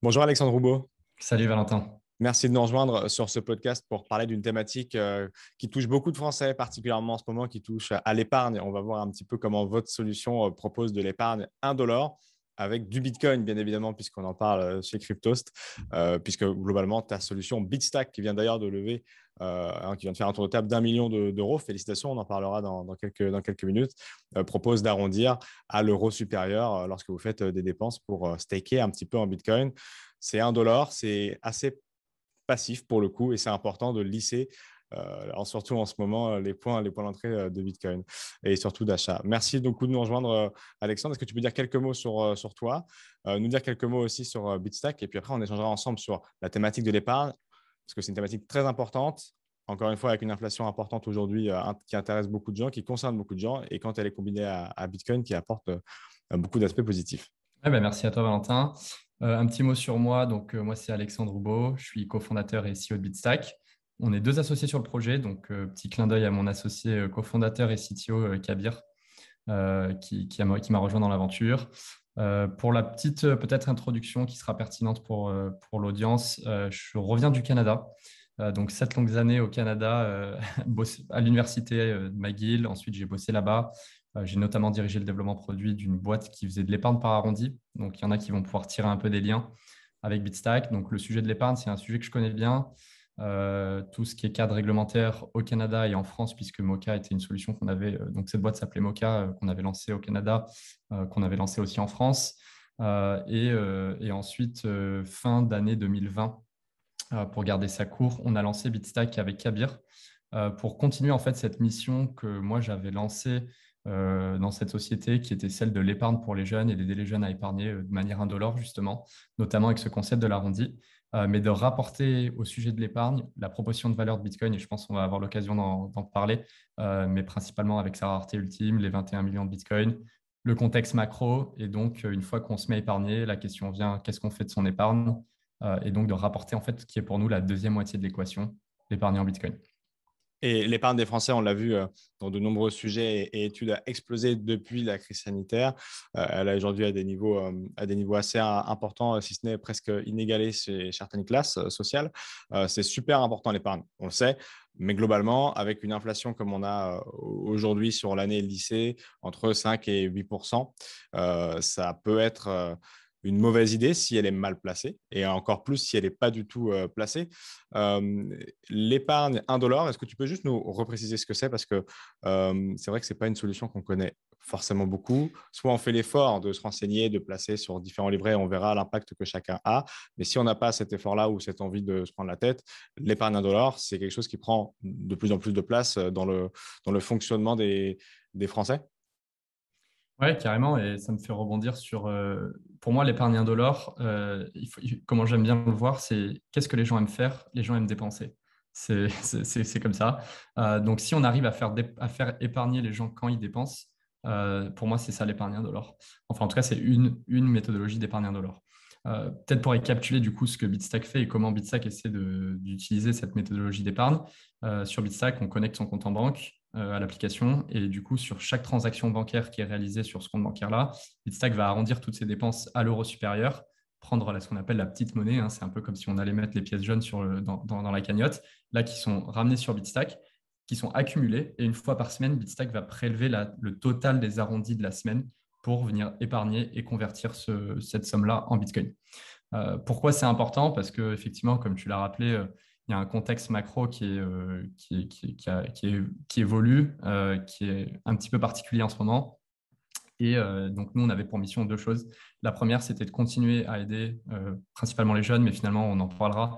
Bonjour Alexandre Roubaud. Salut Valentin. Merci de nous rejoindre sur ce podcast pour parler d'une thématique qui touche beaucoup de Français, particulièrement en ce moment, qui touche à l'épargne. On va voir un petit peu comment votre solution propose de l'épargne indolore avec du Bitcoin, bien évidemment, puisqu'on en parle chez Cryptost, puisque globalement, ta solution Bitstack, qui vient d'ailleurs de lever, qui vient de faire un tour de table d'1 million d'euros, félicitations, on en parlera dans quelques minutes, propose d'arrondir à l'euro supérieur lorsque vous faites des dépenses pour staker un petit peu en Bitcoin. C'est 1 dollar, c'est assez passif pour le coup et c'est important de lisser, surtout en ce moment, les points d'entrée de Bitcoin et surtout d'achat. Merci beaucoup de nous rejoindre, Alexandre. Est-ce que tu peux dire quelques mots sur toi, nous dire quelques mots aussi sur Bitstack et puis après on échangera ensemble sur la thématique de l'épargne parce que c'est une thématique très importante. Encore une fois, avec une inflation importante aujourd'hui qui intéresse beaucoup de gens, qui concerne beaucoup de gens et quand elle est combinée à Bitcoin qui apporte beaucoup d'aspects positifs. Merci à toi Valentin. Un petit mot sur moi. Moi, c'est Alexandre Roubaud. Je suis cofondateur et CEO de Bitstack. On est deux associés sur le projet. Petit clin d'œil à mon associé cofondateur et CTO Kabir, qui m'a rejoint dans l'aventure. Pour la petite peut-être introduction qui sera pertinente pour l'audience, je reviens du Canada. 7 longues années au Canada, à l'université de McGill. Ensuite, j'ai bossé là-bas. J'ai notamment dirigé le développement produit d'une boîte qui faisait de l'épargne par arrondi. Donc, il y en a qui vont pouvoir tirer un peu des liens avec Bitstack. Donc, le sujet de l'épargne, c'est un sujet que je connais bien. Tout ce qui est cadre réglementaire au Canada et en France, puisque Moka était une solution qu'on avait. Donc, cette boîte s'appelait Moka, qu'on avait lancée au Canada, qu'on avait lancée aussi en France. Et ensuite, fin d'année 2020, pour garder ça court, on a lancé Bitstack avec Kabir pour continuer en fait cette mission que moi j'avais lancée dans cette société qui était celle de l'épargne pour les jeunes et d'aider les jeunes à épargner de manière indolore justement, notamment avec ce concept de l'arrondi, mais de rapporter au sujet de l'épargne la proposition de valeur de Bitcoin et je pense qu'on va avoir l'occasion d'en parler, mais principalement avec sa rareté ultime, les 21 millions de Bitcoin, le contexte macro et donc une fois qu'on se met à épargner, la question vient qu'est-ce qu'on fait de son épargne et donc de rapporter en fait ce qui est pour nous la deuxième moitié de l'équation, l'épargne en Bitcoin. Et l'épargne des Français, on l'a vu dans de nombreux sujets et études, a explosé depuis la crise sanitaire. Elle est aujourd'hui à des niveaux assez importants, si ce n'est presque inégalés chez certaines classes sociales. C'est super important l'épargne, on le sait. Mais globalement, avec une inflation comme on a aujourd'hui sur l'année lycée, entre 5 et 8%, ça peut être une mauvaise idée si elle est mal placée et encore plus si elle n'est pas du tout placée. L'épargne indolore, est-ce que tu peux juste nous repréciser ce que c'est? Parce que c'est vrai que ce n'est pas une solution qu'on connaît forcément beaucoup. Soit on fait l'effort de se renseigner, de placer sur différents livrets, on verra l'impact que chacun a. Mais si on n'a pas cet effort-là ou cette envie de se prendre la tête, l'épargne indolore, c'est quelque chose qui prend de plus en plus de place dans le fonctionnement des Français. Ouais, carrément, et ça me fait rebondir sur, pour moi, l'épargne indolore, comment j'aime bien le voir, c'est qu'est-ce que les gens aiment faire? Les gens aiment dépenser. C'est comme ça. Donc, si on arrive à faire épargner les gens quand ils dépensent, pour moi, c'est ça l'épargne indolore. Enfin, en tout cas, c'est une méthodologie d'épargne indolore. Peut-être pour récapituler du coup ce que Bitstack fait et comment Bitstack essaie d'utiliser cette méthodologie d'épargne. Sur Bitstack, on connecte son compte en banque à l'application et du coup, sur chaque transaction bancaire qui est réalisée sur ce compte bancaire-là, Bitstack va arrondir toutes ses dépenses à l'euro supérieur, prendre ce qu'on appelle la petite monnaie. Hein, c'est un peu comme si on allait mettre les pièces jaunes dans la cagnotte, là qui sont ramenées sur Bitstack, qui sont accumulées et une fois par semaine, Bitstack va prélever le total des arrondis de la semaine pour venir épargner et convertir cette somme-là en Bitcoin. Pourquoi c'est important? Parce que effectivement, comme tu l'as rappelé, il y a un contexte macro qui évolue, qui est un petit peu particulier en ce moment. Et donc, nous, on avait pour mission deux choses. La première, c'était de continuer à aider principalement les jeunes, mais finalement, on en parlera,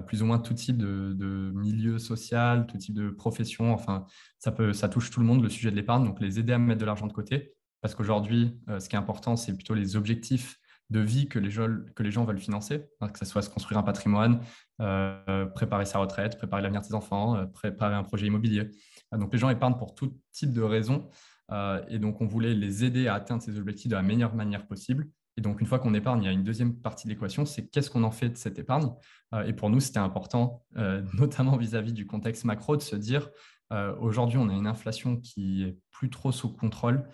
plus ou moins tout type de milieu social, tout type de profession. Enfin, ça touche tout le monde, le sujet de l'épargne. Donc, les aider à mettre de l'argent de côté. Parce qu'aujourd'hui, ce qui est important, c'est plutôt les objectifs de vie que les gens veulent financer, hein, que ce soit se construire un patrimoine, préparer sa retraite, préparer l'avenir de ses enfants, préparer un projet immobilier. Donc, les gens épargnent pour tout type de raisons. Et donc, on voulait les aider à atteindre ces objectifs de la meilleure manière possible. Et donc, une fois qu'on épargne, il y a une deuxième partie de l'équation, c'est qu'est-ce qu'on en fait de cette épargne. Et pour nous, c'était important, notamment vis-à-vis du contexte macro, de se dire, aujourd'hui, on a une inflation qui est plus trop sous contrôle.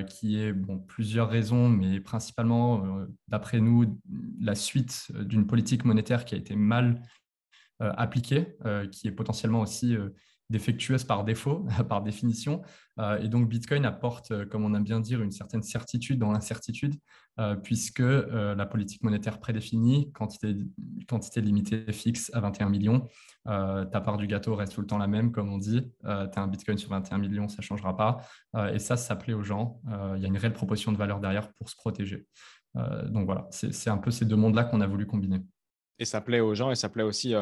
qui est plusieurs raisons, mais principalement, d'après nous, la suite d'une politique monétaire qui a été mal appliquée, qui est potentiellement aussi défectueuse par défaut, par définition. Et donc, Bitcoin apporte, comme on aime bien dire, une certaine certitude dans l'incertitude, puisque la politique monétaire prédéfinie, quantité limitée fixe à 21 millions, ta part du gâteau reste tout le temps la même, comme on dit. Tu as un Bitcoin sur 21 millions, ça ne changera pas. Et ça plaît aux gens. Il y a une réelle proposition de valeur derrière pour se protéger. Donc voilà, c'est un peu ces deux mondes-là qu'on a voulu combiner. Et ça plaît aux gens et ça plaît aussi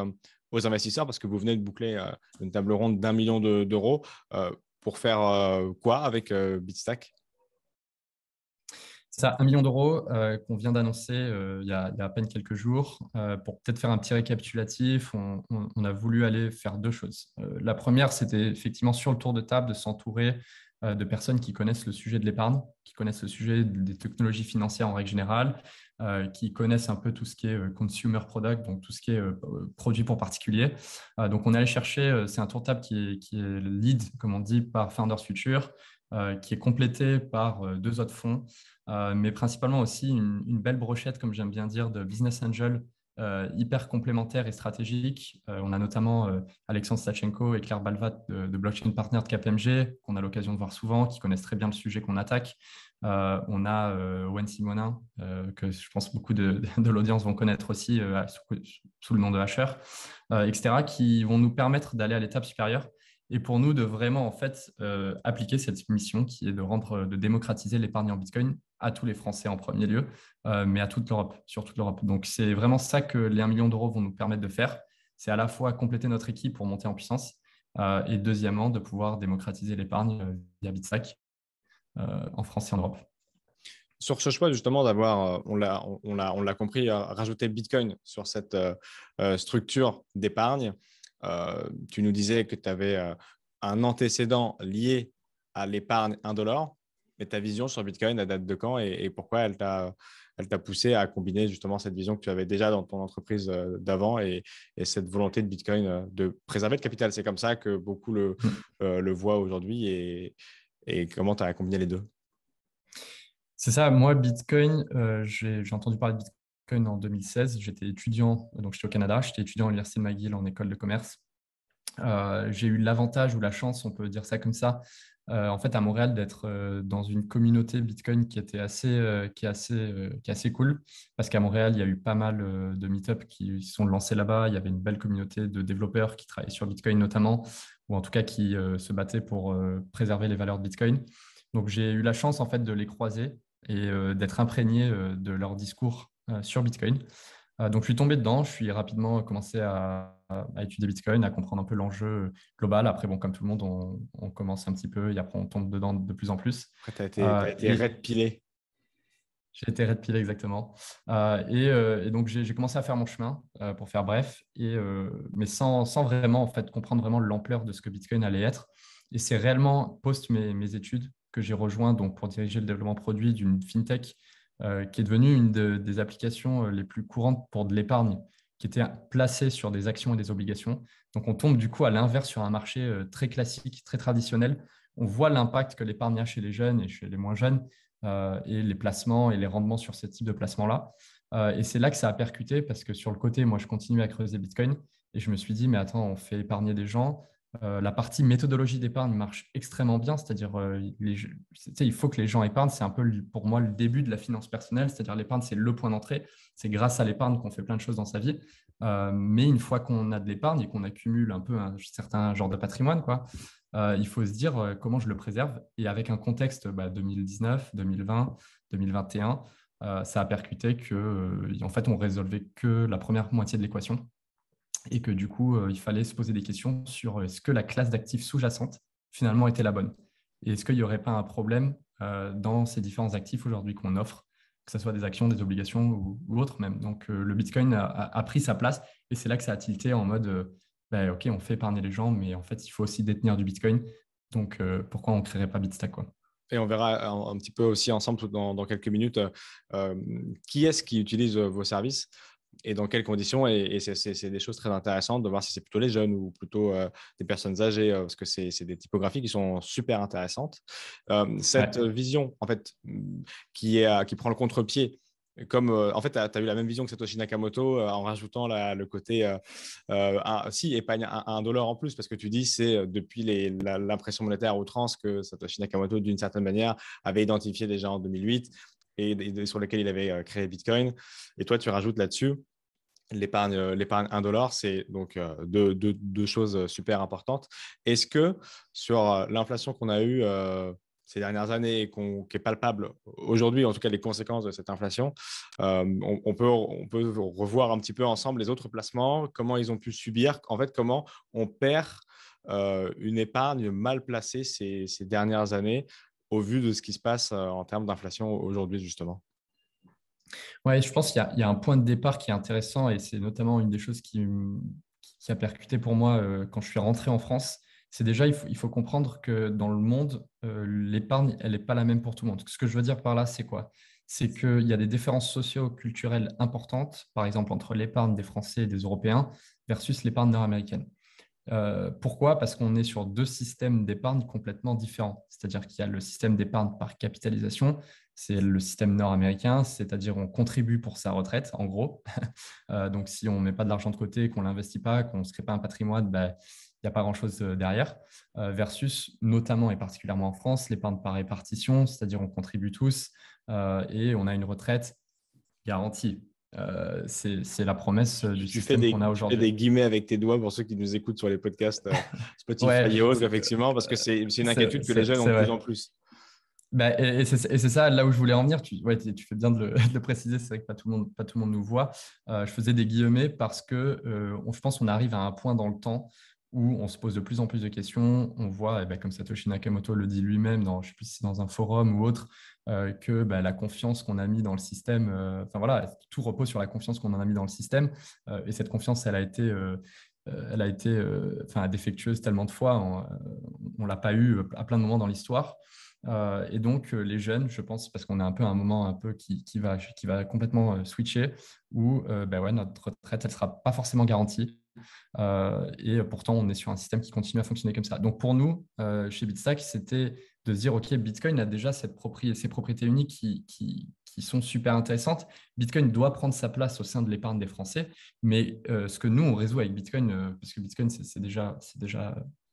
aux investisseurs parce que vous venez de boucler une table ronde d'1 million d'euros pour faire quoi avec Bitstack? C'est ça, 1 million d'euros qu'on vient d'annoncer il y a à peine quelques jours. Pour peut-être faire un petit récapitulatif, on a voulu aller faire deux choses. La première, c'était effectivement sur le tour de table de s'entourer de personnes qui connaissent le sujet de l'épargne, qui connaissent le sujet des technologies financières en règle générale, qui connaissent un peu tout ce qui est consumer product, donc tout ce qui est produit pour particulier. Donc, on est allé chercher, c'est un tour de table qui est lead, comme on dit, par Founders Future, qui est complété par deux autres fonds, mais principalement aussi une belle brochette, comme j'aime bien dire, de business angel hyper complémentaires et stratégiques. On a notamment Alexandre Stachenko et Claire Balvat de Blockchain Partner de KPMG, qu'on a l'occasion de voir souvent, qui connaissent très bien le sujet qu'on attaque. On a Owen Simonin, que je pense beaucoup de l'audience vont connaître aussi sous le nom de Hasher, etc., qui vont nous permettre d'aller à l'étape supérieure et pour nous de vraiment en fait appliquer cette mission qui est de démocratiser l'épargne en Bitcoin à tous les Français en premier lieu, mais à toute l'Europe, sur toute l'Europe. Donc c'est vraiment ça que les 1 million d'euros vont nous permettre de faire. C'est à la fois compléter notre équipe pour monter en puissance et deuxièmement de pouvoir démocratiser l'épargne via Bitstack en France et en Europe. Sur ce choix justement d'avoir, on l'a compris, rajouter Bitcoin sur cette structure d'épargne, tu nous disais que tu avais un antécédent lié à l'épargne 1 $, mais ta vision sur Bitcoin, elle date de quand et pourquoi elle t'a poussé à combiner justement cette vision que tu avais déjà dans ton entreprise d'avant et cette volonté de Bitcoin de préserver le capital. C'est comme ça que beaucoup le voient aujourd'hui et comment tu as combiné les deux? C'est ça, moi, Bitcoin, j'ai entendu parler de Bitcoin en 2016. J'étais étudiant, donc j'étais au Canada, j'étais étudiant à l'Université McGill en école de commerce. J'ai eu l'avantage ou la chance, on peut dire ça comme ça, en fait à Montréal d'être dans une communauté Bitcoin qui est assez cool parce qu'à Montréal, il y a eu pas mal de meet-up qui se sont lancés là-bas. Il y avait une belle communauté de développeurs qui travaillaient sur Bitcoin notamment, ou en tout cas qui se battaient pour préserver les valeurs de Bitcoin. Donc j'ai eu la chance en fait de les croiser et d'être imprégné de leur discours sur Bitcoin. Donc, je suis tombé dedans. Je suis rapidement commencé à étudier Bitcoin, à comprendre un peu l'enjeu global. Après, bon, comme tout le monde, on commence un petit peu et après, on tombe dedans de plus en plus. Après, t'as été red pilé. J'ai été red pill exactement. Et donc, j'ai commencé à faire mon chemin, pour faire bref, mais sans vraiment en fait, comprendre vraiment l'ampleur de ce que Bitcoin allait être. Et c'est réellement post mes études que j'ai rejoint donc, pour diriger le développement produit d'une fintech qui est devenue une des applications les plus courantes pour de l'épargne, qui était placée sur des actions et des obligations. Donc, on tombe du coup à l'inverse sur un marché très classique, très traditionnel. On voit l'impact que l'épargne a chez les jeunes et chez les moins jeunes et les placements et les rendements sur ce type de placement-là. Et c'est là que ça a percuté parce que sur le côté, moi, je continue à creuser Bitcoin et je me suis dit, mais attends, on fait épargner des gens. La partie méthodologie d'épargne marche extrêmement bien, c'est-à-dire il faut que les gens épargnent. C'est un peu pour moi le début de la finance personnelle, c'est-à-dire l'épargne, c'est le point d'entrée. C'est grâce à l'épargne qu'on fait plein de choses dans sa vie. Mais une fois qu'on a de l'épargne et qu'on accumule un peu un certain genre de patrimoine, quoi, il faut se dire comment je le préserve. Et avec un contexte 2019, 2020, 2021, ça a percuté que, en fait, on résolvait que la première moitié de l'équation et que du coup, il fallait se poser des questions sur est-ce que la classe d'actifs sous-jacente finalement était la bonne et est-ce qu'il n'y aurait pas un problème dans ces différents actifs aujourd'hui qu'on offre, que ce soit des actions, des obligations ou autres même. Donc, le Bitcoin a pris sa place et c'est là que ça a tilté en mode OK, on fait épargner les gens, mais en fait, il faut aussi détenir du Bitcoin. Donc, pourquoi on ne créerait pas Bitstack, quoi. Et on verra un petit peu aussi ensemble dans quelques minutes qui est-ce qui utilise vos services. et dans quelles conditions. Et c'est des choses très intéressantes de voir si c'est plutôt les jeunes ou plutôt des personnes âgées, parce que c'est des typographies qui sont super intéressantes. Cette Ouais. vision, en fait, qui prend le contre-pied. Comme en fait, tu as eu la même vision que Satoshi Nakamoto en rajoutant le côté si épargne un dollar en plus, parce que tu dis c'est depuis l'impression monétaire à outrance que Satoshi Nakamoto, d'une certaine manière, avait identifié déjà en 2008 et sur lequel il avait créé Bitcoin. Et toi, tu rajoutes là-dessus l'épargne 1 dollar, c'est donc deux choses super importantes. Est-ce que sur l'inflation qu'on a eue ces dernières années et qui est palpable aujourd'hui, en tout cas les conséquences de cette inflation, on peut revoir un petit peu ensemble les autres placements, comment ils ont pu subir, en fait, comment on perd une épargne mal placée ces dernières années au vu de ce qui se passe en termes d'inflation aujourd'hui, justement. Ouais, je pense qu'il y a un point de départ qui est intéressant et c'est notamment une des choses qui a percuté pour moi quand je suis rentré en France. C'est déjà, il faut comprendre que dans le monde, l'épargne, elle n'est pas la même pour tout le monde. Ce que je veux dire par là, c'est quoi? C'est qu'il y a des différences socio-culturelles importantes, par exemple entre l'épargne des Français et des Européens versus l'épargne nord-américaine. Pourquoi? Parce qu'on est sur deux systèmes d'épargne complètement différents. C'est-à-dire qu'il y a le système d'épargne par capitalisation, c'est le système nord-américain, c'est-à-dire on contribue pour sa retraite, en gros. Donc, si on ne met pas de l'argent de côté, qu'on ne l'investit pas, qu'on ne se crée pas un patrimoine, ben, il n'y a pas grand-chose derrière. Versus, notamment et particulièrement en France, l'épargne par répartition, c'est-à-dire on contribue tous et on a une retraite garantie. C'est la promesse du Tu fais système qu'on a tu fais aujourd'hui. des guillemets avec tes doigts pour ceux qui nous écoutent sur les podcasts Spotify Ouais, et autres, effectivement, parce que c'est une inquiétude que les jeunes ont c'est de plus en vrai. plus. Bah, et c'est ça là où je voulais en venir. Ouais, tu fais bien de le, de le préciser. C'est vrai que pas tout le monde nous voit. Je faisais des guillemets parce que je pense qu'on arrive à un point dans le temps où on se pose de plus en plus de questions. On voit, ben, comme Satoshi Nakamoto le dit lui-même, je ne sais plus si c'est dans un forum ou autre, que ben, la confiance qu'on a mis dans le système, enfin voilà, tout repose sur la confiance qu'on en a mis dans le système. Et cette confiance, elle a été enfin, défectueuse tellement de fois. On ne l'a pas eu à plein de moments dans l'histoire. Et donc, les jeunes, je pense, parce qu'on est un peu à un moment un peu qui va complètement switcher, où ben ouais, notre retraite, elle ne sera pas forcément garantie. Et pourtant, on est sur un système qui continue à fonctionner comme ça. Donc, pour nous, chez Bitstack, c'était de se dire, OK, Bitcoin a déjà ces propriétés uniques qui sont super intéressantes. Bitcoin doit prendre sa place au sein de l'épargne des Français. Mais ce que nous, on résout avec Bitcoin, parce que Bitcoin, c'est déjà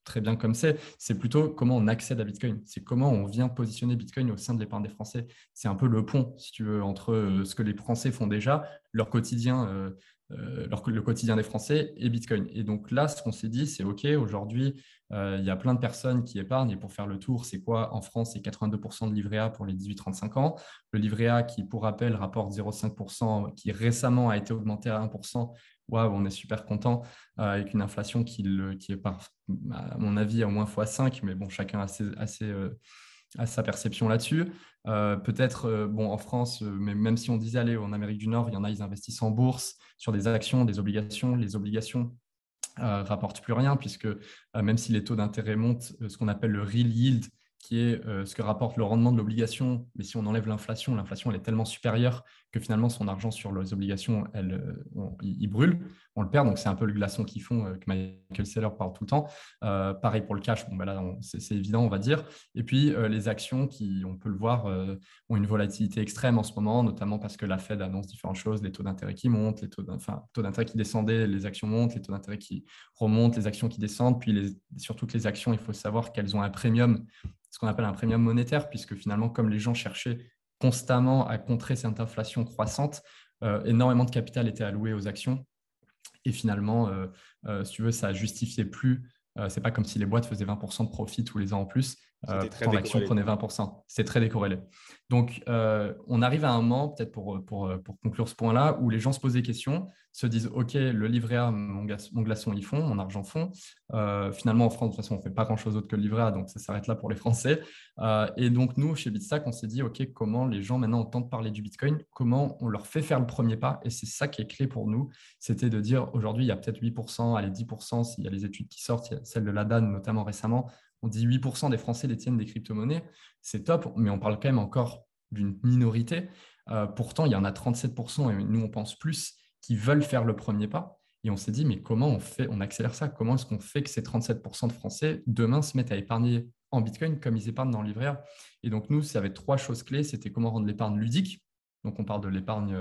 très bien comme c'est plutôt comment on accède à Bitcoin. C'est comment on vient positionner Bitcoin au sein de l'épargne des Français. C'est un peu le pont, si tu veux, entre ce que les Français font déjà, leur quotidien, le quotidien des Français et Bitcoin. Et donc là, ce qu'on s'est dit, c'est OK, aujourd'hui, il y a plein de personnes qui épargnent. Et pour faire le tour, c'est quoi? En France, c'est 82% de livret A pour les 18-35 ans. Le livret A qui, pour rappel, rapporte 0,5%, qui récemment a été augmenté à 1%. Waouh, on est super content avec une inflation qui est, à mon avis, au moins x5, mais bon, chacun a sa perception là-dessus. Peut-être, bon, en France, mais même si on disait, allez, en Amérique du Nord, il y en a, ils investissent en bourse, sur des actions, des obligations. Les obligations rapportent plus rien, puisque même si les taux d'intérêt montent, ce qu'on appelle le real yield, qui est ce que rapporte le rendement de l'obligation, mais si on enlève l'inflation, l'inflation elle est tellement supérieure que finalement son argent sur les obligations, il brûle, on le perd, donc c'est un peu le glaçon qu'ils font, que Michael Saylor parle tout le temps. Pareil pour le cash, bon, ben là c'est évident on va dire. Et puis les actions qui, on peut le voir, ont une volatilité extrême en ce moment, notamment parce que la Fed annonce différentes choses, les taux d'intérêt qui montent, les taux d'intérêt qui descendaient, les actions montent, les taux d'intérêt qui remontent, les actions qui descendent, puis sur toutes les actions, il faut savoir qu'elles ont un premium, ce qu'on appelle un premium monétaire, puisque finalement, comme les gens cherchaient constamment à contrer cette inflation croissante, énormément de capital était alloué aux actions. Et finalement, si tu veux, ça ne justifiait plus. C'est pas comme si les boîtes faisaient 20% de profit tous les ans en plus. C'était très Pourtant, l'action décorrélé. prenait 20%. C'est très décorrélé. Donc, on arrive à un moment, peut-être pour conclure ce point-là, où les gens se posent des questions, se disent, OK, le livret A, mon glaçon, ils font, mon argent fond. Finalement, en France, de toute façon, on ne fait pas grand-chose d'autre que le livret A, donc ça s'arrête là pour les Français. Et donc, nous, chez Bitstack, on s'est dit, OK, comment les gens maintenant entendent parler du Bitcoin, comment on leur fait faire le premier pas. Et c'est ça qui est clé pour nous, c'était de dire, aujourd'hui, il y a peut-être 8%, allez, 10%, s'il y a les études qui sortent, il y a celle de l'ADAN notamment récemment, on dit 8% des Français détiennent des crypto-monnaies, c'est top, mais on parle quand même encore d'une minorité. Pourtant, il y en a 37%, et nous, on pense plus, qui veulent faire le premier pas. Et on s'est dit, mais comment on fait, on accélère ça? Comment est-ce qu'on fait que ces 37% de Français, demain, se mettent à épargner en Bitcoin comme ils épargnent dans le livret A? Et donc, nous, ça avait trois choses clés. C'était comment rendre l'épargne ludique. Donc, on parle de l'épargne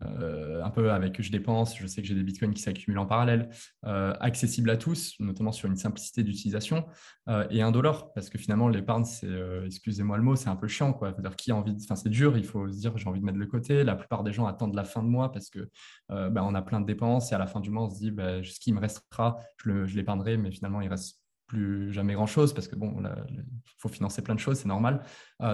un peu avec je dépense, je sais que j'ai des bitcoins qui s'accumulent en parallèle, accessible à tous, notamment sur une simplicité d'utilisation, et indolore, parce que finalement, l'épargne, c'est, excusez-moi le mot, c'est un peu chiant, quoi. C'est-à-dire, qui a envie enfin, c'est dur, il faut se dire, j'ai envie de mettre de côté. La plupart des gens attendent la fin de mois parce que on a plein de dépenses et à la fin du mois, on se dit, ce qui me restera, je l'épargnerai, mais finalement, il reste plus jamais grand-chose parce que bon, il faut financer plein de choses, c'est normal.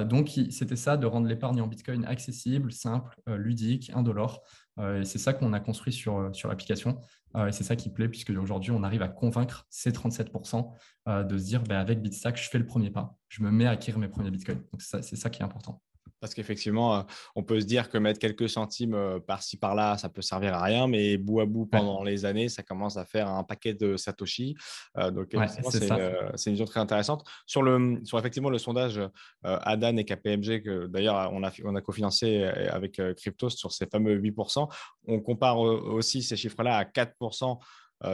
Donc, c'était ça, de rendre l'épargne en Bitcoin accessible, simple, ludique, indolore. Et c'est ça qu'on a construit sur l'application. Et c'est ça qui plaît, puisque aujourd'hui, on arrive à convaincre ces 37% de se dire, avec Bitstack, je fais le premier pas. Je me mets à acquérir mes premiers Bitcoins. Donc, c'est ça qui est important. Parce qu'effectivement, on peut se dire que mettre quelques centimes par-ci, par-là, ça peut servir à rien, mais bout à bout, Ouais, pendant les années, ça commence à faire un paquet de Satoshi. Donc, ouais, effectivement, c'est ça. c'est une vision très intéressante. Sur effectivement le sondage Adan et KPMG, que d'ailleurs, on a cofinancé avec Cryptos sur ces fameux 8%, on compare aussi ces chiffres-là à 4%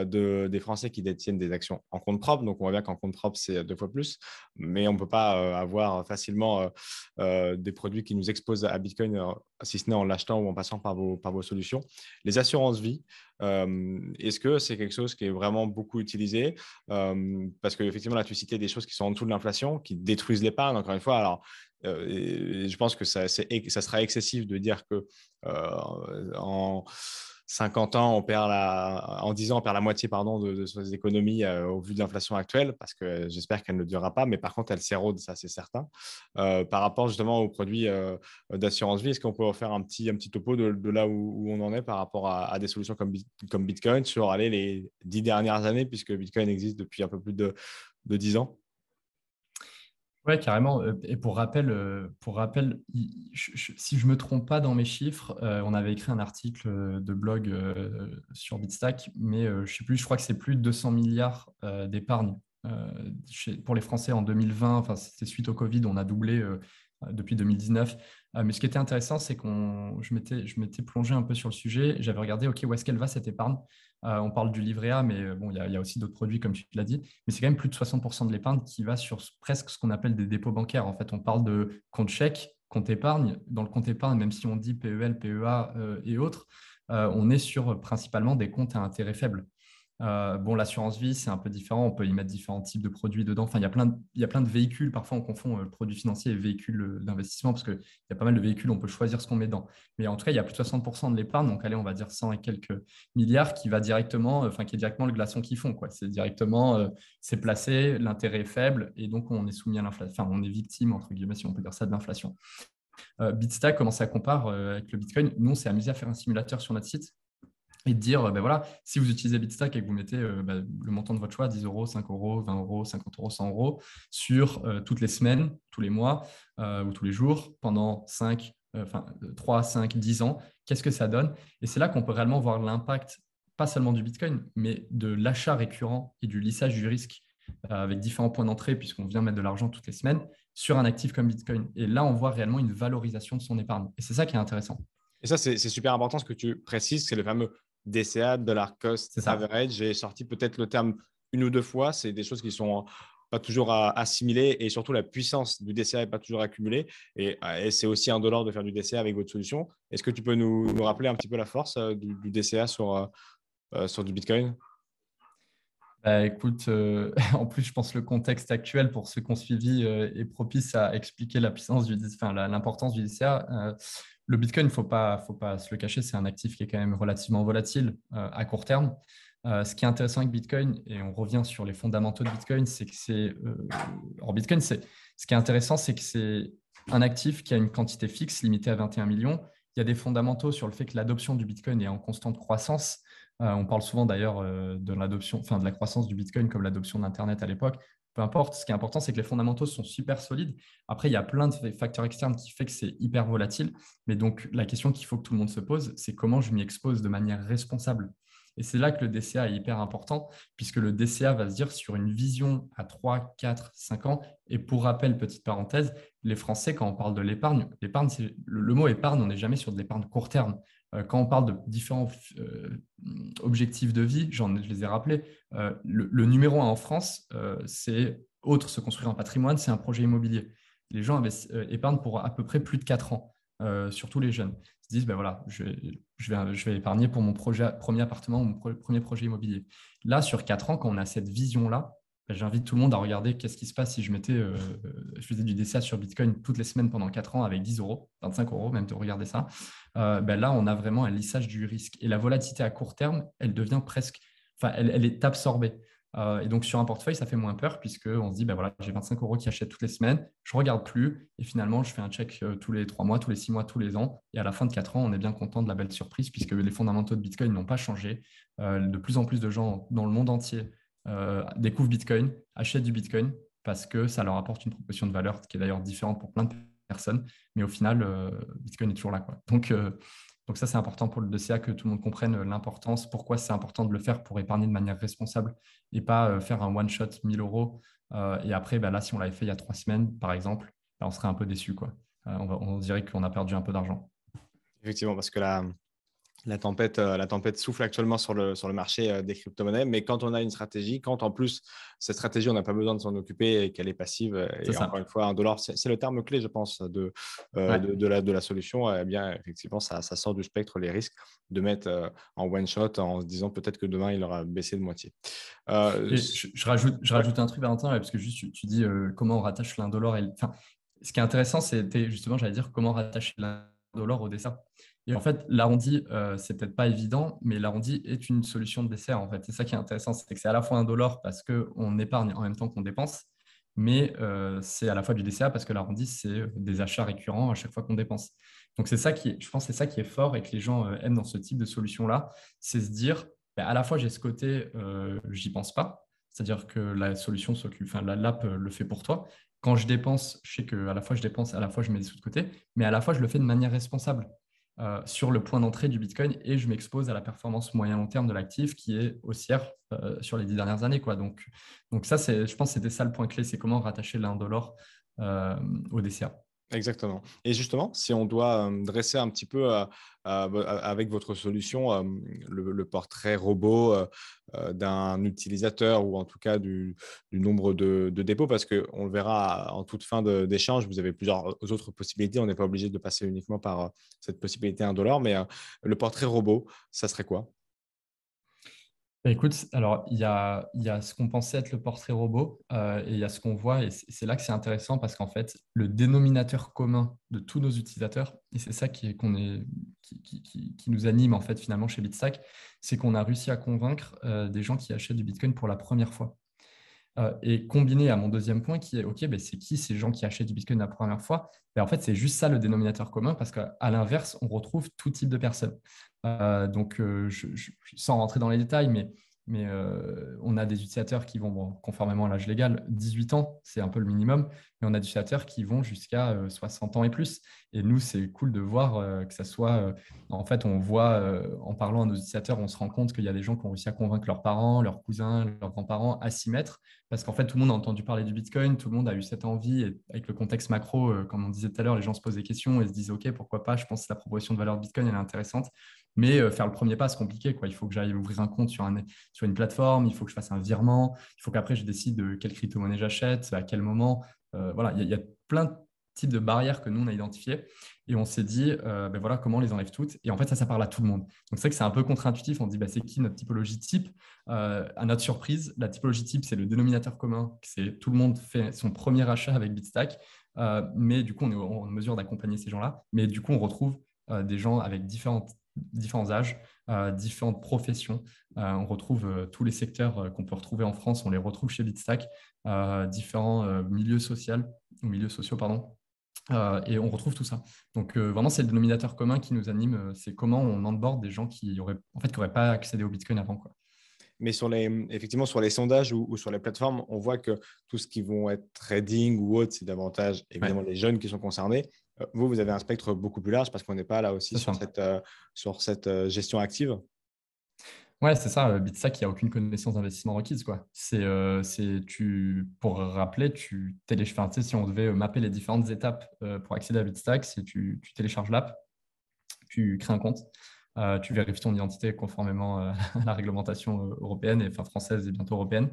des Français qui détiennent des actions en compte propre. Donc, on voit bien qu'en compte propre, c'est deux fois plus. Mais on ne peut pas avoir facilement des produits qui nous exposent à Bitcoin, si ce n'est en l'achetant ou en passant par vos solutions. Les assurances vie, est-ce que c'est quelque chose qui est vraiment beaucoup utilisé? Parce qu'effectivement, là, tu citais des choses qui sont en dessous de l'inflation, qui détruisent l'épargne. Encore une fois, alors, je pense que ça sera excessif de dire que en 50 ans, en 10 ans, on perd la moitié de ses économies au vu de l'inflation actuelle, parce que j'espère qu'elle ne durera pas, mais par contre, elle s'érode, ça c'est certain. Par rapport justement aux produits d'assurance vie, est-ce qu'on peut faire un petit topo de là où on en est par rapport à des solutions comme Bitcoin sur les 10 dernières années, puisque Bitcoin existe depuis un peu plus de 10 ans? Ouais, carrément. Et pour rappel, si je ne me trompe pas dans mes chiffres, on avait écrit un article de blog sur Bitstack, mais je ne sais plus, je crois que c'est plus de 200 milliards d'épargne pour les Français en 2020. Enfin, c'était suite au Covid, on a doublé depuis 2019. Mais ce qui était intéressant, c'est je m'étais plongé un peu sur le sujet. J'avais regardé, OK, où est-ce qu'elle va cette épargne? On parle du livret A, mais bon, il y a aussi d'autres produits, comme tu l'as dit. Mais c'est quand même plus de 60% de l'épargne qui va sur presque ce qu'on appelle des dépôts bancaires. En fait, on parle de compte chèque, compte épargne. Dans le compte épargne, même si on dit PEL, PEA et autres, on est sur principalement des comptes à intérêt faible. Bon, l'assurance vie, c'est un peu différent. On peut y mettre différents types de produits dedans. Enfin, il y a plein de véhicules. Parfois, on confond produits financiers et véhicules d'investissement parce qu'il y a pas mal de véhicules. On peut choisir ce qu'on met dedans. Mais en tout cas, il y a plus de 60% de l'épargne. Donc, allez, on va dire 100 et quelques milliards qui va directement, qui est directement le glaçon qu'ils font, quoi. C'est directement, c'est placé, l'intérêt est faible et donc on est soumis à l'inflation. Enfin, on est victime, entre guillemets, si on peut dire ça, de l'inflation. Bitstack, comment ça compare avec le Bitcoin? Nous, on s'est amusé à faire un simulateur sur notre site et de dire, voilà, si vous utilisez Bitstack et que vous mettez le montant de votre choix, 10 euros, 5 euros, 20 euros, 50 euros, 100 euros, sur toutes les semaines, tous les mois ou tous les jours, pendant 3, 5, 10 ans, qu'est-ce que ça donne? Et c'est là qu'on peut réellement voir l'impact, pas seulement du Bitcoin, mais de l'achat récurrent et du lissage du risque avec différents points d'entrée, puisqu'on vient mettre de l'argent toutes les semaines, sur un actif comme Bitcoin. Et là, on voit réellement une valorisation de son épargne. Et c'est ça qui est intéressant. Et ça, c'est super important ce que tu précises, c'est le fameux DCA, Dollar Cost C'est ça. Average. J'ai sorti peut-être le terme une ou deux fois. C'est des choses qui sont pas toujours assimilées et surtout la puissance du DCA n'est pas toujours accumulée. Et c'est aussi $1 de faire du DCA avec votre solution. Est-ce que tu peux nous rappeler un petit peu la force du DCA sur du Bitcoin? Écoute, en plus, je pense que le contexte actuel pour ceux qui ont suivi est propice à expliquer la puissance l'importance du DCA. Le Bitcoin, il faut pas se le cacher, c'est un actif qui est quand même relativement volatile à court terme. Ce qui est intéressant avec Bitcoin, et on revient sur les fondamentaux de Bitcoin, c'est que Bitcoin, ce qui est intéressant, c'est que c'est un actif qui a une quantité fixe limitée à 21 millions. Il y a des fondamentaux sur le fait que l'adoption du Bitcoin est en constante croissance. On parle souvent d'ailleurs de l'adoption, enfin de la croissance du Bitcoin comme l'adoption d'Internet à l'époque. Peu importe, ce qui est important, c'est que les fondamentaux sont super solides. Après, il y a plein de facteurs externes qui font que c'est hyper volatile. Mais donc, la question qu'il faut que tout le monde se pose, c'est comment je m'y expose de manière responsable. Et c'est là que le DCA est hyper important, puisque le DCA va se dire sur une vision à 3, 4, 5 ans. Et pour rappel, petite parenthèse, les Français, quand on parle de l'épargne, le mot épargne, on n'est jamais sur de l'épargne court terme. Quand on parle de différents objectifs de vie, je les ai rappelés. Le numéro 1 en France, c'est autre se construire un patrimoine, c'est un projet immobilier. Les gens épargnent pour à peu près plus de 4 ans, surtout les jeunes. Ils se disent, ben voilà, je vais épargner pour mon premier appartement ou mon premier projet immobilier. Là, sur 4 ans, quand on a cette vision-là, ben, j'invite tout le monde à regarder qu'est-ce qui se passe si je faisais du DCA sur Bitcoin toutes les semaines pendant 4 ans avec 10 euros, 25 euros, même de regarder ça. Ben là, on a vraiment un lissage du risque. Et la volatilité à court terme, elle devient presque, enfin, elle est absorbée. Et donc, sur un portefeuille, ça fait moins peur puisqu'on se dit, ben voilà, j'ai 25 euros qui achètent toutes les semaines, je ne regarde plus et finalement, je fais un check tous les 3 mois, tous les 6 mois, tous les ans. Et à la fin de 4 ans, on est bien content de la belle surprise puisque les fondamentaux de Bitcoin n'ont pas changé. De plus en plus de gens dans le monde entier découvrent Bitcoin, achètent du Bitcoin parce que ça leur apporte une proposition de valeur qui est d'ailleurs différente pour plein de personnes. Mais au final, Bitcoin est toujours là, quoi. Donc ça, c'est important pour le DCA que tout le monde comprenne l'importance, pourquoi c'est important de le faire pour épargner de manière responsable et pas faire un one-shot 1000 euros. Et après, bah là, si on l'avait fait il y a 3 semaines, par exemple, bah, on serait un peu déçu, quoi. On dirait qu'on a perdu un peu d'argent. Effectivement, parce que la tempête souffle actuellement sur le marché des crypto-monnaies, mais quand on a une stratégie, quand en plus cette stratégie, on n'a pas besoin de s'en occuper et qu'elle est passive, C'est et encore ça. une fois, $1, c'est le terme clé, je pense, Ouais. de la solution, eh bien, effectivement, ça sort du spectre les risques de mettre en one shot en se disant peut-être que demain, il aura baissé de moitié. Euh, Et je ouais, rajoute un truc, Valentin, parce que juste tu dis comment on rattache l'indolore. Enfin, ce qui est intéressant, c'était justement, j'allais dire, comment rattacher l'indolore au dessert. Et en fait, l'arrondi, c'est peut-être pas évident, mais l'arrondi est une solution de dessert. En fait, c'est ça qui est intéressant, c'est que c'est à la fois indolore parce qu'on épargne en même temps qu'on dépense, mais c'est à la fois du dessert parce que l'arrondi, c'est des achats récurrents à chaque fois qu'on dépense. Donc c'est ça je pense, que c'est ça qui est fort et que les gens aiment dans ce type de solution-là, c'est se dire ben, à la fois, j'ai ce côté, j'y pense pas, c'est-à-dire que la solution s'occupe, enfin, l'app le fait pour toi. Quand je dépense, je sais qu'à la fois je dépense, à la fois je mets des sous de côté, mais à la fois je le fais de manière responsable sur le point d'entrée du Bitcoin et je m'expose à la performance moyen-long terme de l'actif qui est haussière sur les 10 dernières années, quoi. Donc ça, je pense que c'était ça le point clé, c'est comment rattacher l'indolore au DCA. exactement. Et justement, si on doit dresser un petit peu avec votre solution le portrait robot d'un utilisateur ou en tout cas du nombre de dépôts, parce qu'on le verra en toute fin d'échange, vous avez plusieurs autres possibilités. On n'est pas obligé de passer uniquement par cette possibilité $1, mais le portrait robot, ça serait quoi? Bah, écoute, alors il y a ce qu'on pensait être le portrait robot et il y a ce qu'on voit, et c'est là que c'est intéressant parce qu'en fait, le dénominateur commun de tous nos utilisateurs, et c'est ça qui nous anime en fait finalement chez Bitstack, c'est qu'on a réussi à convaincre des gens qui achètent du Bitcoin pour la première fois. Et combiné à mon deuxième point qui est, OK, ben, c'est qui ces gens qui achètent du Bitcoin la première fois? Ben, en fait, c'est juste ça le dénominateur commun parce qu'à l'inverse, on retrouve tout type de personnes. Sans rentrer dans les détails, mais on a des utilisateurs qui vont, bon, conformément à l'âge légal, 18 ans, c'est un peu le minimum, mais on a des utilisateurs qui vont jusqu'à 60 ans et plus. Et nous, c'est cool de voir que ça soit, en fait, on voit, en parlant à nos utilisateurs, on se rend compte qu'il y a des gens qui ont réussi à convaincre leurs parents, leurs cousins, leurs grands-parents à s'y mettre. Parce qu'en fait, tout le monde a entendu parler du Bitcoin, tout le monde a eu cette envie. Et avec le contexte macro, comme on disait tout à l'heure, les gens se posent des questions et se disent, OK, pourquoi pas? Je pense que la proposition de valeur de Bitcoin, elle est intéressante. Mais faire le premier pas, c'est compliqué, quoi. Il faut que j'aille ouvrir un compte sur une plateforme, il faut que je fasse un virement, il faut qu'après, je décide de quelle crypto-monnaie j'achète, à quel moment. Voilà, il y a plein de types de barrières que nous, on a identifiées. Et on s'est dit, ben voilà, comment on les enlève toutes. Et en fait, ça parle à tout le monde. Donc, c'est vrai que c'est un peu contre-intuitif. On dit, ben, c'est qui notre typologie type? À notre surprise, la typologie type, c'est le dénominateur commun. C'est tout le monde fait son premier achat avec Bitstack. Mais du coup, on est en mesure d'accompagner ces gens-là. Mais du coup, on retrouve des gens avec différents âges, différentes professions. On retrouve tous les secteurs qu'on peut retrouver en France, on les retrouve chez Bitstack, différents milieux sociaux, pardon. Et on retrouve tout ça. Donc vraiment, c'est le dénominateur commun qui nous anime. C'est comment on onboard des gens qui auraient pas accédé au Bitcoin avant, quoi. Mais effectivement, sur les sondages ou sur les plateformes, on voit que tout ce qui vont être trading ou autre, c'est davantage évidemment Ouais, les jeunes qui sont concernés. Vous avez un spectre beaucoup plus large parce qu'on n'est pas là aussi c'est ça. sur cette gestion active. Ouais, c'est ça. Bitstack, il n'y a aucune connaissance d'investissement requise, quoi. Pour rappeler, enfin, tu sais, si on devait mapper les différentes étapes pour accéder à Bitstack, tu télécharges l'app, tu crées un compte. Tu vérifies ton identité conformément à la réglementation européenne, et, enfin française et bientôt européenne,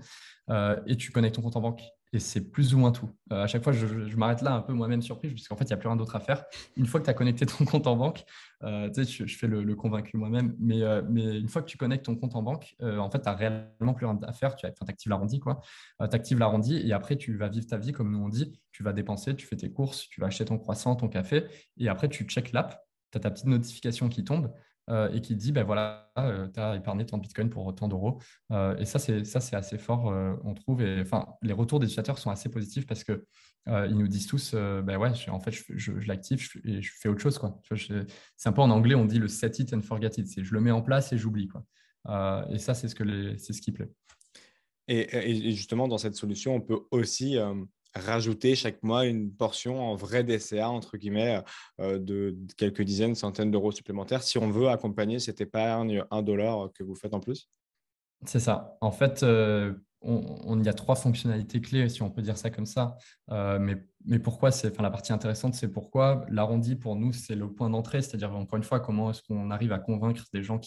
et tu connectes ton compte en banque. Et c'est plus ou moins tout. À chaque fois, je m'arrête là un peu moi-même surpris, parce qu'en fait, il n'y a plus rien d'autre à faire. Une fois que tu as connecté ton compte en banque, tu sais, je fais le convaincu moi-même, mais une fois que tu connectes ton compte en banque, en fait, tu n'as réellement plus rien à faire. Tu actives l'arrondi, quoi. Tu actives l'arrondi et après, tu vas vivre ta vie comme nous on dit. Tu vas dépenser, tu fais tes courses, tu vas acheter ton croissant, ton café, et après, tu checkes l'app. Tu as ta petite notification qui tombe et qui te dit, ben voilà, tu as épargné tant de Bitcoin pour tant d'euros. Et ça, c'est assez fort, on trouve. Et enfin, les retours des utilisateurs sont assez positifs parce que ils nous disent tous, ben ouais, en fait, je l'active et je fais autre chose, quoi. Tu vois, c'est un peu en anglais, on dit le set it and forget it. C'est je le mets en place et j'oublie, quoi. Et ça, c'est ce qui plaît. Et justement, dans cette solution, on peut aussi rajouter chaque mois une portion en vrai DCA, entre guillemets, de quelques dizaines, centaines d'euros supplémentaires si on veut accompagner cette épargne 1 $ que vous faites en plus. C'est ça. En fait, il y a trois fonctionnalités clés, si on peut dire ça comme ça. Mais pourquoi enfin, la partie intéressante, c'est pourquoi l'arrondi, pour nous, c'est le point d'entrée. C'est-à-dire, encore une fois, comment est-ce qu'on arrive à convaincre des gens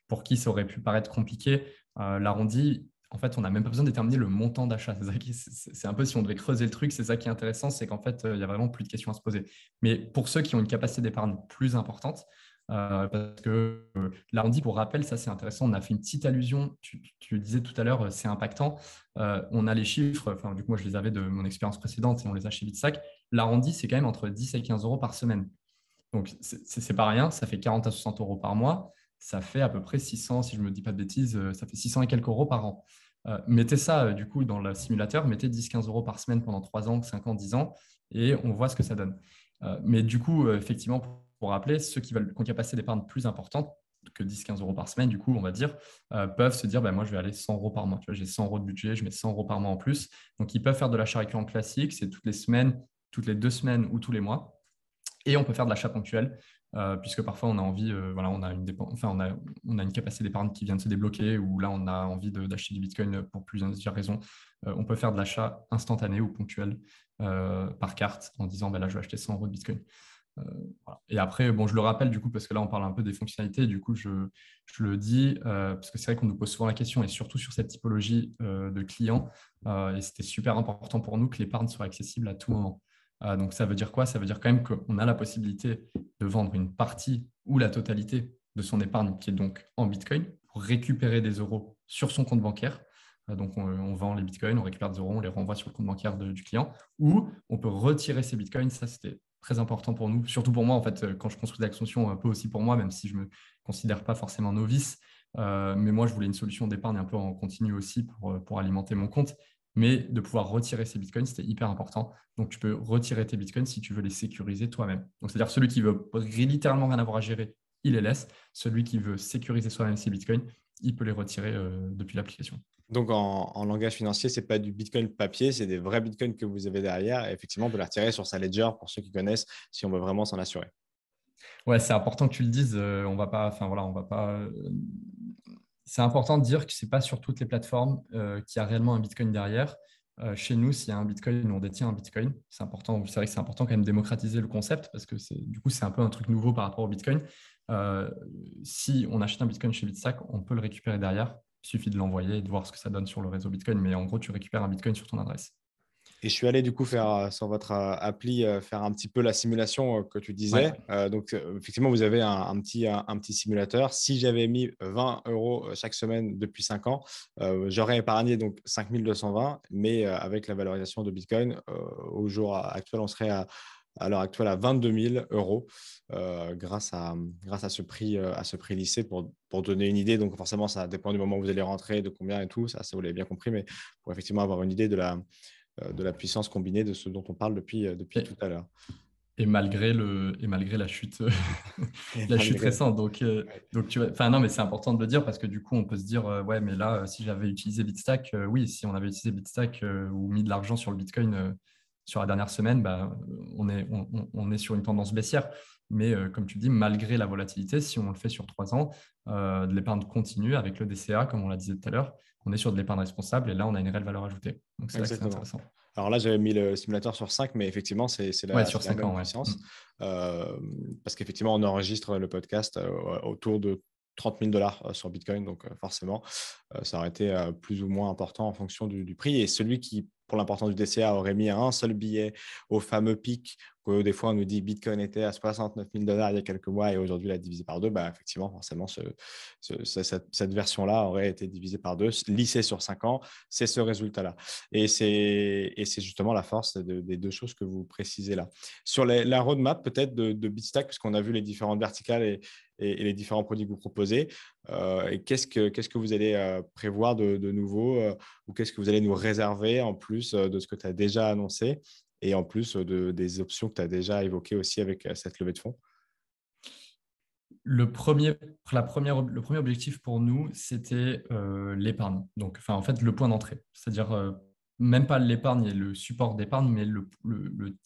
pour qui ça aurait pu paraître compliqué. L'arrondi, en fait, on n'a même pas besoin de déterminer le montant d'achat. C'est un peu, si on devait creuser le truc, c'est ça qui est intéressant, c'est qu'en fait, il y a vraiment plus de questions à se poser. Mais pour ceux qui ont une capacité d'épargne plus importante, parce que l'arrondi, pour rappel, ça c'est intéressant. On a fait une petite allusion. Tu le disais tout à l'heure, c'est impactant. On a les chiffres. Enfin, du coup, moi, je les avais de mon expérience précédente et on les a chez Bitstack. L'arrondi, c'est quand même entre 10 et 15 euros par semaine. Donc, c'est pas rien. Ça fait 40 à 60 euros par mois. Ça fait à peu près 600, si je ne me dis pas de bêtises, ça fait 600 et quelques euros par an. Mettez ça, du coup, dans le simulateur. Mettez 10-15 euros par semaine pendant 3 ans, 5 ans, 10 ans et on voit ce que ça donne. Mais du coup, effectivement, pour rappeler, ceux qui ont une capacité d'épargne plus importante que 10-15 euros par semaine, du coup, on va dire, peuvent se dire, moi, je vais aller 100 euros par mois. Tu vois, j'ai 100 euros de budget, je mets 100 euros par mois en plus. Donc, ils peuvent faire de l'achat récurrent classique, c'est toutes les semaines, toutes les 2 semaines ou tous les mois. Et on peut faire de l'achat ponctuel, puisque parfois on a envie, voilà, on a une capacité d'épargne qui vient de se débloquer, ou là on a envie d'acheter du Bitcoin pour plusieurs raisons. On peut faire de l'achat instantané ou ponctuel par carte en disant, là je vais acheter 100 euros de Bitcoin. Voilà. Et après, bon, je le rappelle du coup, parce que là on parle un peu des fonctionnalités, du coup je le dis, parce que c'est vrai qu'on nous pose souvent la question, et surtout sur cette typologie de clients, et c'était super important pour nous que l'épargne soit accessible à tout moment. Donc, ça veut dire quoi? Ça veut dire quand même qu'on a la possibilité de vendre une partie ou la totalité de son épargne qui est donc en Bitcoin pour récupérer des euros sur son compte bancaire. Donc, on vend les Bitcoins, on récupère des euros, on les renvoie sur le compte bancaire du client, ou on peut retirer ces Bitcoins. Ça, c'était très important pour nous, surtout pour moi, en fait, quand je construis l'Axontion, un peu aussi pour moi, même si je ne me considère pas forcément novice. Mais moi, je voulais une solution d'épargne un peu en continu aussi pour alimenter mon compte. Mais de pouvoir retirer ces bitcoins, c'était hyper important. Donc, tu peux retirer tes bitcoins si tu veux les sécuriser toi-même. Donc, c'est-à-dire celui qui veut littéralement rien avoir à gérer, il les laisse. Celui qui veut sécuriser soi-même ses bitcoins, il peut les retirer depuis l'application. Donc, en langage financier, ce n'est pas du Bitcoin papier, c'est des vrais Bitcoins que vous avez derrière. Et effectivement, on peut les retirer sur sa ledger pour ceux qui connaissent si on veut vraiment s'en assurer. Ouais, c'est important que tu le dises. On va pas, enfin voilà, on va pas. C'est important de dire que c'est pas sur toutes les plateformes qu'il y a réellement un Bitcoin derrière. Chez nous, s'il y a un Bitcoin, on détient un Bitcoin. C'est important. C'est vrai que c'est important quand même de démocratiser le concept parce que du coup, c'est un peu un truc nouveau par rapport au Bitcoin. Si on achète un Bitcoin chez Bitstack, on peut le récupérer derrière. Il suffit de l'envoyer et de voir ce que ça donne sur le réseau Bitcoin. Mais en gros, tu récupères un Bitcoin sur ton adresse. Et je suis allé du coup faire sur votre appli faire un petit peu la simulation que tu Ouais. disais. Donc, effectivement, vous avez un petit simulateur. Si j'avais mis 20 euros chaque semaine depuis 5 ans, j'aurais épargné donc 5 220. Mais avec la valorisation de Bitcoin, au jour actuel, on serait à l'heure actuelle à 22 000 euros grâce à ce prix lycée pour donner une idée. Donc, forcément, ça dépend du moment où vous allez rentrer, de combien et tout. Ça vous l'avez bien compris. Mais pour effectivement avoir une idée de la puissance combinée de ce dont on parle depuis Et, tout à l'heure. et malgré la chute, Et la chute malgré... récente. Donc, Ouais. tu vois, enfin non, mais c'est important de le dire parce que du coup, on peut se dire, ouais, mais là, si j'avais utilisé Bitstack, oui, si on avait utilisé Bitstack ou mis de l'argent sur le Bitcoin sur la dernière semaine, on est sur une tendance baissière. Mais comme tu dis, malgré la volatilité, si on le fait sur 3 ans, de l'épargne continue avec le DCA, comme on l'a dit tout à l'heure, on est sur de l'épargne responsable et là, on a une réelle valeur ajoutée. Donc, c'est là que c'est Exactement. intéressant. Alors là, j'avais mis le simulateur sur 5, mais effectivement, c'est Ouais, la, sur c'est la 5 même ans, ouais. puissance. Parce qu'effectivement, on enregistre le podcast autour de 30 000 dollars sur Bitcoin. Donc, forcément, ça aurait été plus ou moins important en fonction du prix. Et celui qui, pour l'importance du DCA, aurait mis un seul billet au fameux pic, que des fois on nous dit Bitcoin était à 69 000 dollars il y a quelques mois et aujourd'hui il a divisé par deux, bah, effectivement, forcément, cette version-là aurait été divisée par deux, lissée sur 5 ans, c'est ce résultat-là. Et c'est justement la force des deux choses que vous précisez là. Sur la roadmap peut-être de Bitstack, puisqu'on a vu les différentes verticales et les différents produits que vous proposez, et qu'est-ce que vous allez prévoir de nouveau ou qu'est-ce que vous allez nous réserver en plus de ce que tu as déjà annoncé et en plus des options que tu as déjà évoquées aussi avec cette levée de fonds? Le premier objectif pour nous, c'était l'épargne. Donc, enfin, en fait, le point d'entrée. C'est-à-dire, même pas l'épargne et le support d'épargne, mais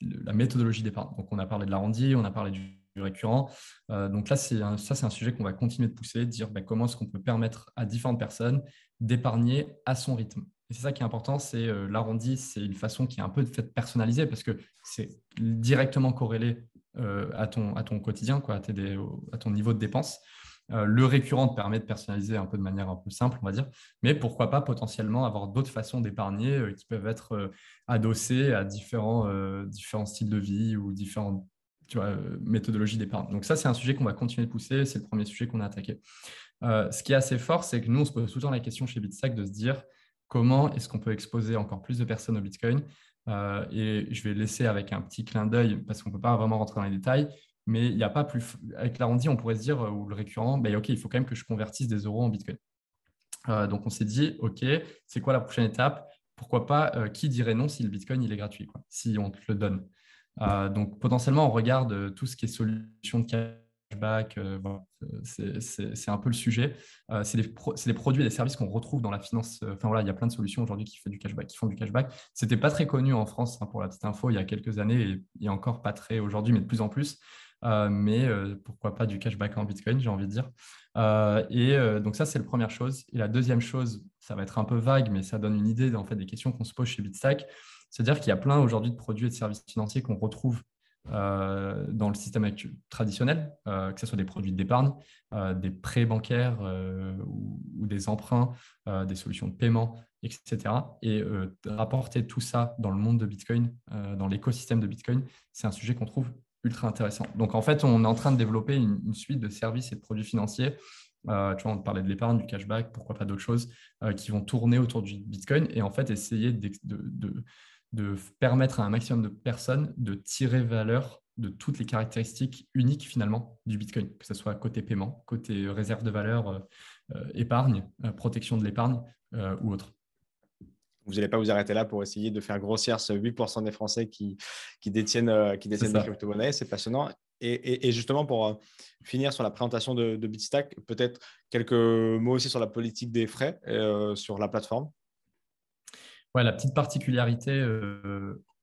la méthodologie d'épargne. Donc, on a parlé de l'arrondi, on a parlé du récurrent. Donc là, c'est un sujet qu'on va continuer de pousser, de dire ben, comment est-ce qu'on peut permettre à différentes personnes d'épargner à son rythme. Et c'est ça qui est important, c'est l'arrondi, c'est une façon qui est un peu personnalisée parce que c'est directement corrélé à ton quotidien, quoi, à ton niveau de dépense. Le récurrent te permet de personnaliser un peu de manière un peu simple, on va dire, mais pourquoi pas potentiellement avoir d'autres façons d'épargner qui peuvent être adossées à différents styles de vie ou différentes méthodologies d'épargne. Donc ça, c'est un sujet qu'on va continuer de pousser, c'est le premier sujet qu'on a attaqué. Ce qui est assez fort, c'est que nous, on se pose tout le temps la question chez Bitstack de se dire comment est-ce qu'on peut exposer encore plus de personnes au Bitcoin. Et je vais laisser avec un petit clin d'œil parce qu'on ne peut pas vraiment rentrer dans les détails. Mais il n'y a pas plus. Avec l'arrondi, on pourrait se dire, ou le récurrent, ben, OK, il faut quand même que je convertisse des euros en Bitcoin. Donc on s'est dit, OK, c'est quoi la prochaine étape? Pourquoi pas, qui dirait non si le Bitcoin il est gratuit, quoi, si on te le donne? Donc potentiellement, on regarde tout ce qui est solution de cashback. Voilà. C'est un peu le sujet. C'est des produits et des services qu'on retrouve dans la finance. Enfin voilà, il y a plein de solutions aujourd'hui qui font du cashback. C'était pas très connu en France, hein, pour la petite info, il y a quelques années et encore pas très aujourd'hui, mais de plus en plus. Mais pourquoi pas du cashback en Bitcoin, j'ai envie de dire. Donc ça, c'est la première chose. Et la deuxième chose, ça va être un peu vague, mais ça donne une idée en fait, des questions qu'on se pose chez Bitstack. C'est-à-dire qu'il y a plein aujourd'hui de produits et de services financiers qu'on retrouve dans le système traditionnel, que ce soit des produits d'épargne, des prêts bancaires ou des emprunts, des solutions de paiement, etc. Et rapporter tout ça dans le monde de Bitcoin, dans l'écosystème de Bitcoin, c'est un sujet qu'on trouve ultra intéressant. Donc en fait, on est en train de développer une suite de services et de produits financiers. Tu vois, on parlait de l'épargne, du cashback, pourquoi pas d'autres choses qui vont tourner autour du Bitcoin et en fait essayer de permettre à un maximum de personnes de tirer valeur de toutes les caractéristiques uniques finalement du Bitcoin, que ce soit côté paiement, côté réserve de valeur, épargne, protection de l'épargne ou autre. Vous n'allez pas vous arrêter là pour essayer de faire grossir ce 8% des Français qui détiennent, C'est des ça. crypto-monnaies. C'est passionnant. Et justement, pour finir sur la présentation de Bitstack, peut-être quelques mots aussi sur la politique des frais sur la plateforme. Ouais, la petite particularité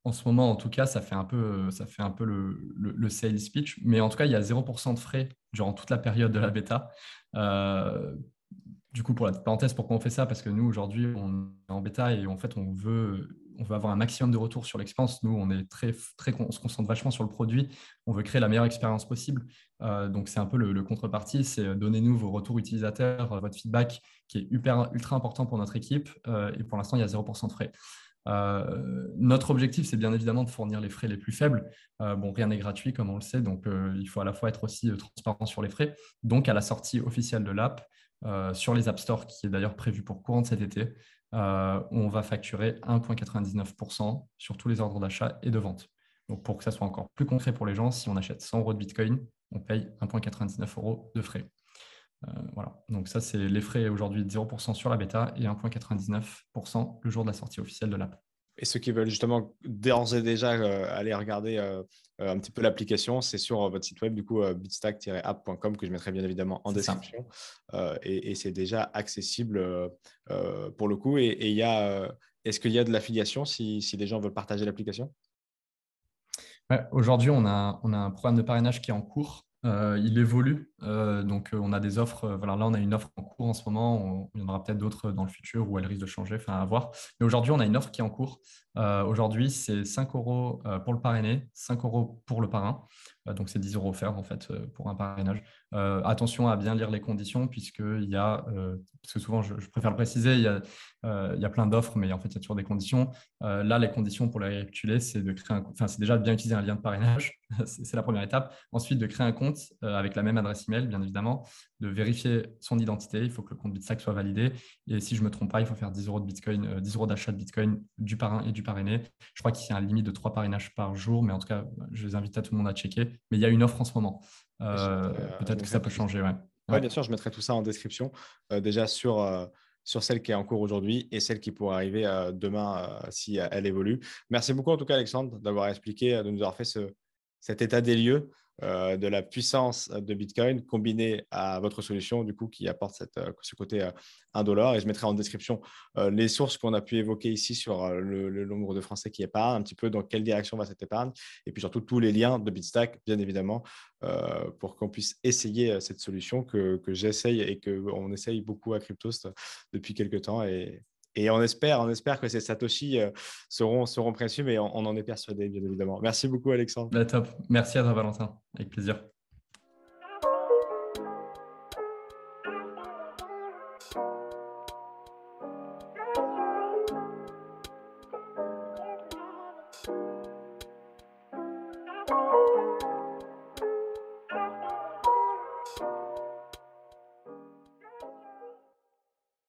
en ce moment, en tout cas, ça fait un peu le sales pitch, mais en tout cas, il y a 0% de frais durant toute la période de la bêta. Euh, du coup, pour la petite parenthèse, pourquoi on fait ça? Parce que nous, aujourd'hui, on est en bêta et en fait, on veut avoir un maximum de retour sur l'expérience. Nous, on est on se concentre vachement sur le produit. On veut créer la meilleure expérience possible. Donc, c'est un peu le contrepartie. C'est donnez-nous vos retours utilisateurs, votre feedback qui est ultra important pour notre équipe. Et pour l'instant, il y a 0% de frais. Notre objectif, c'est bien évidemment de fournir les frais les plus faibles. Bon, rien n'est gratuit, comme on le sait, donc il faut à la fois être aussi transparent sur les frais. Donc, à la sortie officielle de l'app, sur les App Store, qui est d'ailleurs prévu pour courant de cet été, on va facturer 1,99% sur tous les ordres d'achat et de vente. Donc, pour que ça soit encore plus concret pour les gens, si on achète 100 euros de Bitcoin, on paye 1,99 euros de frais. Voilà. Donc, ça, c'est les frais aujourd'hui de 0% sur la bêta et 1,99% le jour de la sortie officielle de l'app. Et ceux qui veulent justement d'ores et déjà aller regarder un petit peu l'application, c'est sur votre site web, du coup, bitstack-app.com, que je mettrai bien évidemment en C'est ça. description. Et c'est déjà accessible pour le coup. Et est-ce qu'il y a de l'affiliation si les gens veulent partager l'application? Ouais, aujourd'hui, on a un programme de parrainage qui est en cours. Il évolue. Donc, on a des offres. Voilà, là, on a une offre en en ce moment. Il y en aura peut-être d'autres dans le futur où elles risquent de changer, enfin à voir. Mais aujourd'hui, on a une offre qui est en cours. Aujourd'hui, c'est 5 euros pour le parrainé, 5 euros pour le parrain. Donc, c'est 10 euros offerts en fait pour un parrainage. Attention à bien lire les conditions puisqu'il y a, parce que souvent, je préfère le préciser, il y a plein d'offres, mais en fait, il y a toujours des conditions. Là, les conditions pour les récapituler, c'est de créer c'est déjà de bien utiliser un lien de parrainage. C'est la première étape. Ensuite, de créer un compte avec la même adresse email, bien évidemment, de vérifier son identité. Il faut que le compte Bitstack soit validé. Et si je ne me trompe pas, il faut faire 10 euros de Bitcoin, 10 euros d'achat de Bitcoin du parrain et du parrainé. Je crois qu'il y a un limite de 3 parrainages par jour, mais en tout cas, je les invite à tout le monde à checker. Mais il y a une offre en ce moment. Je Peut-être que mettrai ça peut changer. Ouais. Ouais, Ouais. bien sûr, je mettrai tout ça en description, déjà sur celle qui est en cours aujourd'hui et celle qui pourrait arriver demain si elle évolue. Merci beaucoup en tout cas, Alexandre, d'avoir expliqué, de nous avoir fait cet état des lieux de la puissance de Bitcoin combiné à votre solution, du coup, qui apporte ce côté 1 $. Et je mettrai en description les sources qu'on a pu évoquer ici sur le nombre de Français qui épargnent, un petit peu dans quelle direction va cette épargne, et puis surtout tous les liens de Bitstack, bien évidemment, pour qu'on puisse essayer cette solution que j'essaye et qu'on essaye beaucoup à Cryptost depuis quelques temps. Et on espère que ces Satoshi seront précieux, mais on en est persuadé, bien évidemment. Merci beaucoup, Alexandre. Bah, top. Merci à toi, Valentin. Avec plaisir.